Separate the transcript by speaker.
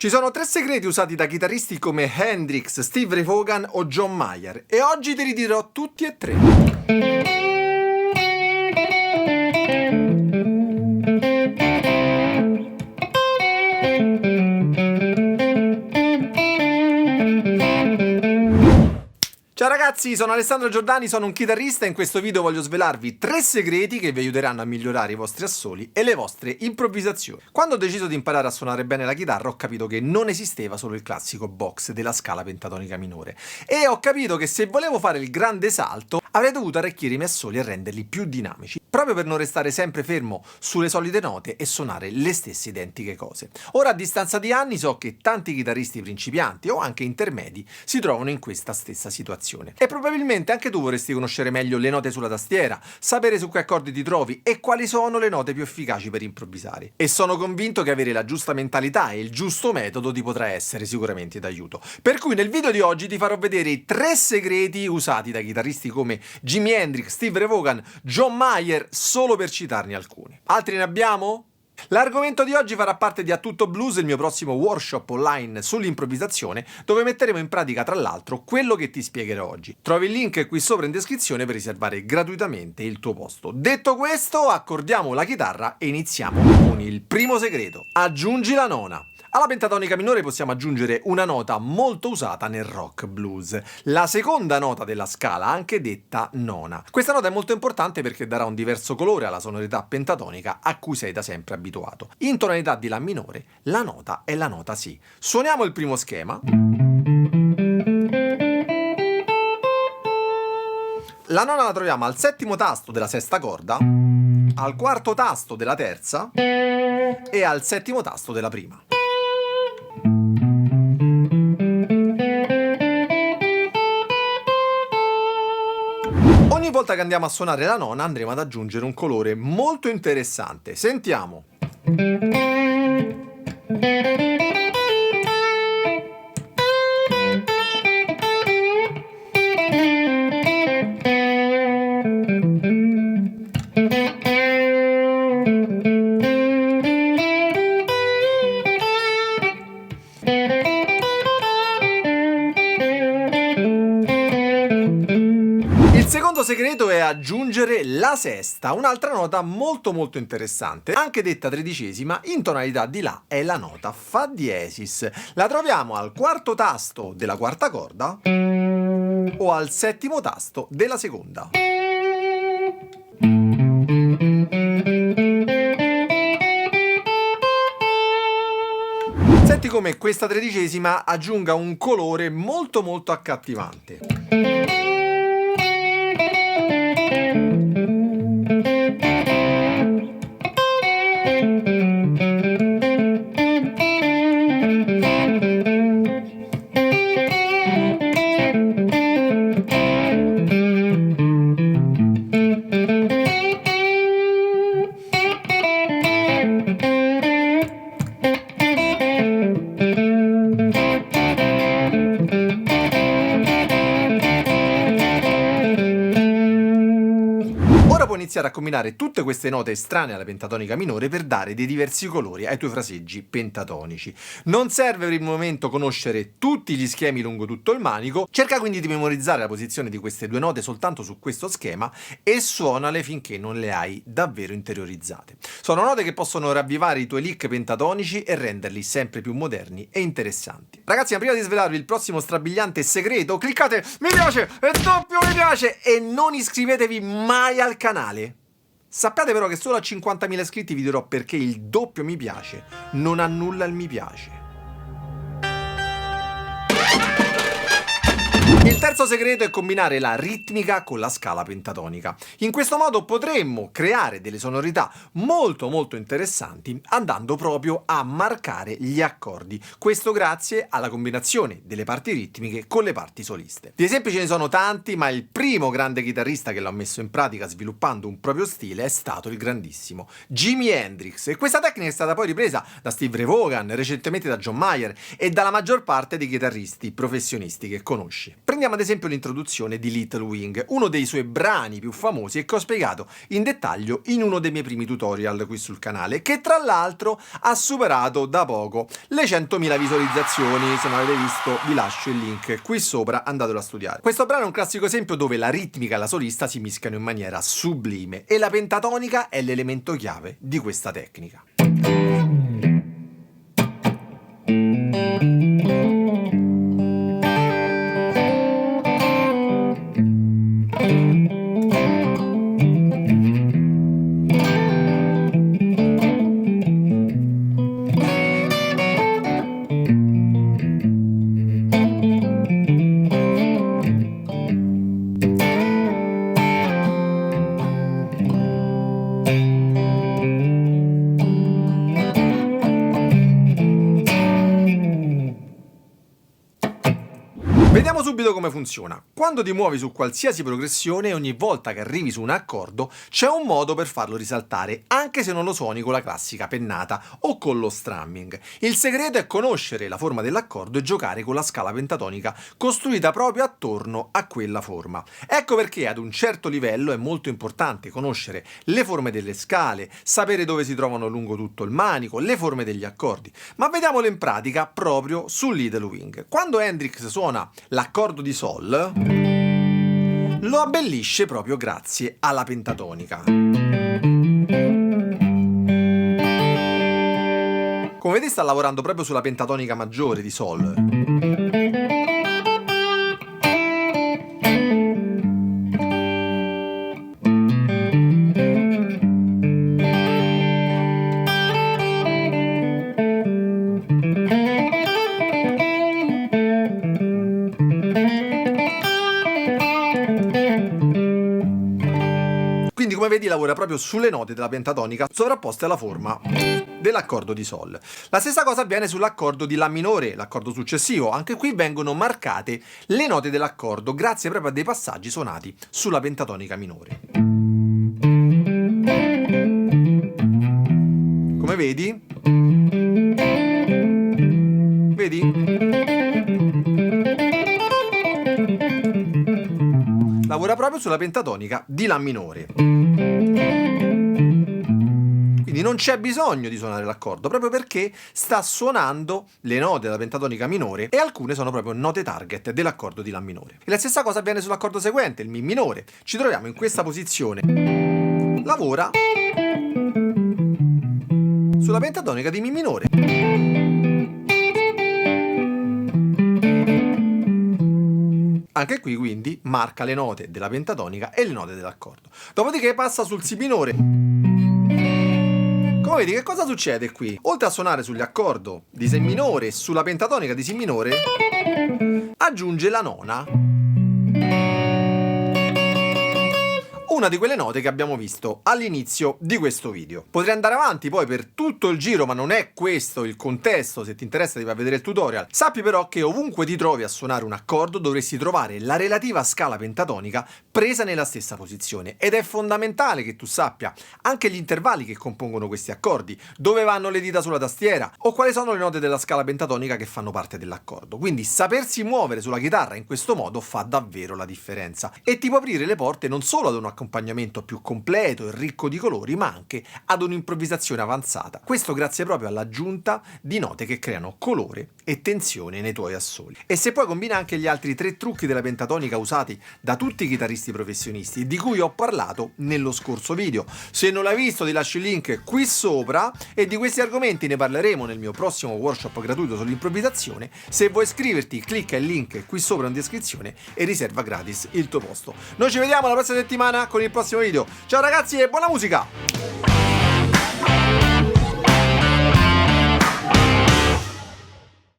Speaker 1: Ci sono 3 segreti usati da chitarristi come Hendrix, Steve Ray Vaughan o John Mayer e oggi te li dirò tutti e 3. Ciao ragazzi, sono Alessandro Giordani, sono un chitarrista e in questo video voglio svelarvi 3 segreti che vi aiuteranno a migliorare i vostri assoli e le vostre improvvisazioni. Quando ho deciso di imparare a suonare bene la chitarra ho capito che non esisteva solo il classico box della scala pentatonica minore e ho capito che se volevo fare il grande salto avrei dovuto arricchire i miei assoli e renderli più dinamici, proprio per non restare sempre fermo sulle solite note e suonare le stesse identiche cose. Ora a distanza di anni so che tanti chitarristi principianti o anche intermedi si trovano in questa stessa situazione. E probabilmente anche tu vorresti conoscere meglio le note sulla tastiera, sapere su che accordi ti trovi e quali sono le note più efficaci per improvvisare. E sono convinto che avere la giusta mentalità e il giusto metodo ti potrà essere sicuramente d'aiuto. Per cui nel video di oggi ti farò vedere i 3 segreti usati da chitarristi come Jimi Hendrix, Steve Ray Vaughan, John Mayer, solo per citarne alcuni. Altri ne abbiamo? L'argomento di oggi farà parte di A Tutto Blues, il mio prossimo workshop online sull'improvvisazione, dove metteremo in pratica tra l'altro quello che ti spiegherò oggi. Trovi il link qui sopra in descrizione per riservare gratuitamente il tuo posto. Detto questo, accordiamo la chitarra e iniziamo con il primo segreto. Aggiungi la nona. Alla pentatonica minore possiamo aggiungere una nota molto usata nel rock blues, la seconda nota della scala, anche detta nona. Questa nota è molto importante perché darà un diverso colore alla sonorità pentatonica a cui sei da sempre abituato. In tonalità di La minore, la nota è la nota Si. Suoniamo il primo schema. La nona la troviamo al settimo tasto della sesta corda, al quarto tasto della terza e al settimo tasto della prima. Ogni volta che andiamo a suonare la nona andremo ad aggiungere un colore molto interessante. Sentiamo. Il secondo segreto è aggiungere la sesta, un'altra nota molto interessante, anche detta tredicesima, in tonalità di La è la nota Fa diesis. La troviamo al quarto tasto della quarta corda o al settimo tasto della seconda. Senti come questa tredicesima aggiunga un colore molto accattivante. Ora puoi iniziare a combinare tutte queste note estranee alla pentatonica minore per dare dei diversi colori ai tuoi fraseggi pentatonici. Non serve per il momento conoscere tutti gli schemi lungo tutto il manico, cerca quindi di memorizzare la posizione di queste 2 note soltanto su questo schema e suonale finché non le hai davvero interiorizzate. Sono note che possono ravvivare i tuoi lick pentatonici e renderli sempre più moderni e interessanti. Ragazzi, ma prima di svelarvi il prossimo strabiliante segreto, cliccate mi piace e doppio mi piace e non iscrivetevi mai al canale. Sappiate però che solo a 50.000 iscritti vi dirò perché il doppio mi piace non annulla il mi piace. Il terzo segreto è combinare la ritmica con la scala pentatonica. In questo modo potremmo creare delle sonorità molto interessanti andando proprio a marcare gli accordi. Questo grazie alla combinazione delle parti ritmiche con le parti soliste. Di esempi ce ne sono tanti, ma il primo grande chitarrista che l'ha messo in pratica sviluppando un proprio stile è stato il grandissimo Jimi Hendrix. E questa tecnica è stata poi ripresa da Steve Ray Vaughan, recentemente da John Mayer e dalla maggior parte dei chitarristi professionisti che conosci. Prendiamo ad esempio l'introduzione di Little Wing, uno dei suoi brani più famosi e che ho spiegato in dettaglio in uno dei miei primi tutorial qui sul canale, che tra l'altro ha superato da poco le 100.000 visualizzazioni. Se non avete visto vi lascio il link qui sopra, andatelo a studiare. Questo brano è un classico esempio dove la ritmica e la solista si mischiano in maniera sublime e la pentatonica è l'elemento chiave di questa tecnica. Vediamo subito come funziona. Quando ti muovi su qualsiasi progressione, ogni volta che arrivi su un accordo, c'è un modo per farlo risaltare, anche se non lo suoni con la classica pennata o con lo strumming. Il segreto è conoscere la forma dell'accordo e giocare con la scala pentatonica costruita proprio attorno a quella forma. Ecco perché ad un certo livello è molto importante conoscere le forme delle scale, sapere dove si trovano lungo tutto il manico, le forme degli accordi. Ma vediamolo in pratica proprio su Little Wing. Quando Hendrix suona l'accordo di Sol, lo abbellisce proprio grazie alla pentatonica. Come vedi sta lavorando proprio sulla pentatonica maggiore di Sol. Quindi come vedi lavora proprio sulle note della pentatonica sovrapposte alla forma dell'accordo di Sol. La stessa cosa avviene sull'accordo di La minore, l'accordo successivo. Anche qui vengono marcate le note dell'accordo grazie proprio a dei passaggi suonati sulla pentatonica minore. Come vedi? Lavora proprio sulla pentatonica di La minore. Quindi non c'è bisogno di suonare l'accordo, proprio perché sta suonando le note della pentatonica minore e alcune sono proprio note target dell'accordo di La minore. E la stessa cosa avviene sull'accordo seguente, il Mi minore. Ci troviamo in questa posizione. Lavora sulla pentatonica di Mi minore. Anche qui quindi marca le note della pentatonica e le note dell'accordo. Dopodiché passa sul Si minore. Come vedi che cosa succede qui? Oltre a suonare sugli accordi di Se minore e sulla pentatonica di Si minore, aggiunge la nona. Una di quelle note che abbiamo visto all'inizio di questo video. Potrei andare avanti poi per tutto il giro, ma non è questo il contesto. Se ti interessa ti vai a vedere il tutorial. Sappi però che ovunque ti trovi a suonare un accordo dovresti trovare la relativa scala pentatonica presa nella stessa posizione, ed è fondamentale che tu sappia anche gli intervalli che compongono questi accordi, dove vanno le dita sulla tastiera o quali sono le note della scala pentatonica che fanno parte dell'accordo. Quindi sapersi muovere sulla chitarra in questo modo fa davvero la differenza e ti può aprire le porte non solo ad un accompagnato più completo e ricco di colori, ma anche ad un'improvvisazione avanzata. Questo grazie proprio all'aggiunta di note che creano colore e tensione nei tuoi assoli. E se poi combina anche gli altri 3 trucchi della pentatonica usati da tutti i chitarristi professionisti, di cui ho parlato nello scorso video. Se non l'hai visto ti lascio il link qui sopra, e di questi argomenti ne parleremo nel mio prossimo workshop gratuito sull'improvvisazione. Se vuoi iscriverti, clicca il link qui sopra in descrizione e riserva gratis il tuo posto. Noi ci vediamo la prossima settimana con il prossimo video. Ciao ragazzi e buona musica!